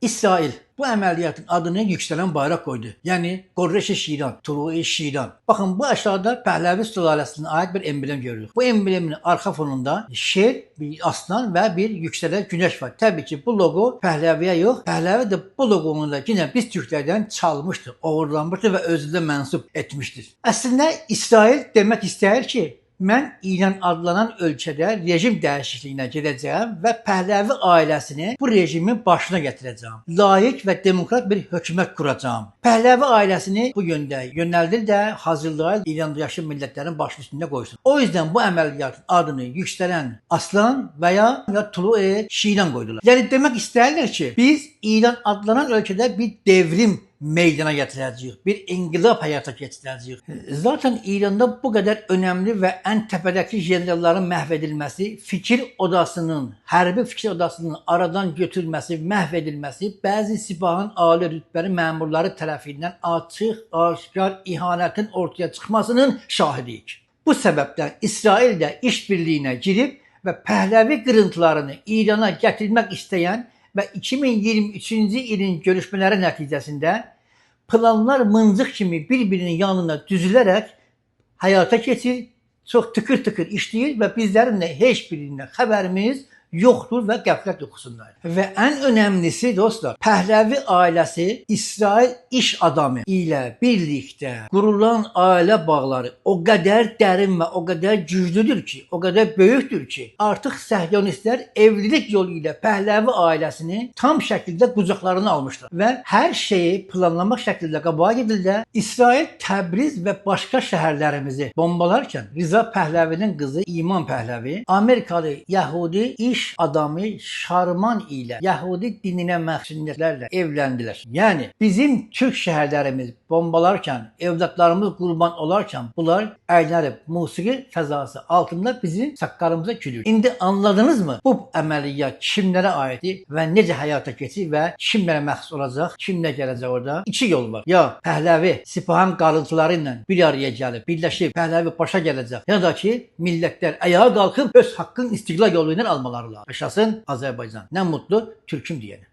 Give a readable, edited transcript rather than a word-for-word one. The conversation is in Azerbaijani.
İsrail bu əməliyyatın adını yükselen bayraq koydu. Yani Qorreşi Şiran, Tulu'i Şiran. Bakın bu aşağıda Pəhləvi sülalesine ait bir emblem görürük. Bu emblemin arka fonunda şer, bir aslan ve bir yükselen güneş var. Tabii ki bu logo Pəhləviyə yox. Pəhləvi de bu logonu da yine biz Türklerden çalmıştır, oğurlanmıştır ve özünə mənsup etmiştir. Aslında İsrail demek ister ki, mən İran adlanan ölkədə rejim dəyişikliyinə gedəcəyəm və Pəhləvi ailəsini bu rejimin başına gətirəcəm. Layiq və demokrat bir hökumət quracağam. Pəhləvi ailəsini bu yöndə yönəldir də hazırlayır İranda yaşayan millətlərin başının üstündə qoysun. O yüzden bu əməliyyatın adını yükselen Aslan veya Tulu'i Şiran koydular. Yani demek isterler ki, biz İran adlanan ölkədə bir devrim meydana getireceğiz. Bir inkılap hayata geçireceğiz. Zaten İran'da bu kadar önemli ve en tepedeki generalların mahvedilmesi, fikir odasının, hərbi fikir odasının aradan götürülmesi, mahvedilmesi, bazı sipahın âli rütbeli memurları tərəfindən açıq, aşkar ihanetin ortaya çıkmasının şahidiyik. Bu sebepten İsrail de işbirliğine girip ve Pəhləvi qırıntılarını İran'a getirmek isteyen ve 2023-cü ilin görüşmeleri nəticəsində planlar mıncıq kimi bir-birinin yanına düzülərək hayata geçir, çok tıkır tıkır işləyir ve bizlerin de heç birindən xəbərimiz yoktur ve qəflət yuxusundayız. Ve en önemlisi dostlar, Pəhləvi ailesi İsrail iş adamı ile birlikte kurulan aile bağları o kadar derin ve o kadar güçlüdür ki, o kadar böyükdür ki, artık Səhyonistlər evlilik yoluyla Pəhləvi ailesini tam şekilde kucaklarına almışlar. Ve her şeyi planlamak şekilde qabağa gedirlər. İsrail Təbriz ve başka şehirlerimizi bombalarken Rıza Pəhləvinin kızı İman Pəhləvi, Amerikalı Yahudi iş adamı Şarman ile Yahudi dinine məxsusiyyətlərlə evlendiler. Yani bizim Türk şehirlerimiz bombalarken, evlatlarımız kurban olarken bunlar əyləşib musiqi fəzası altında bizim saqqalımıza gülür. İndi anladınız mı? Bu əməliyyat kimlərə aiddir və necə həyata keçir və kimlərə məxsus olacaq, kimlə gələcək orada? İki yol var. Ya Pəhləvi sipahın qarıntıları ilə bir araya gəlib, birləşib Pəhləvi başa gələcək. Ya da ki millətlər ayağa qalxıb öz haqqın istiqlal yolu ilə almaları lazım. Yaşasın Azərbaycan. Nə mutlu Türküm diyene.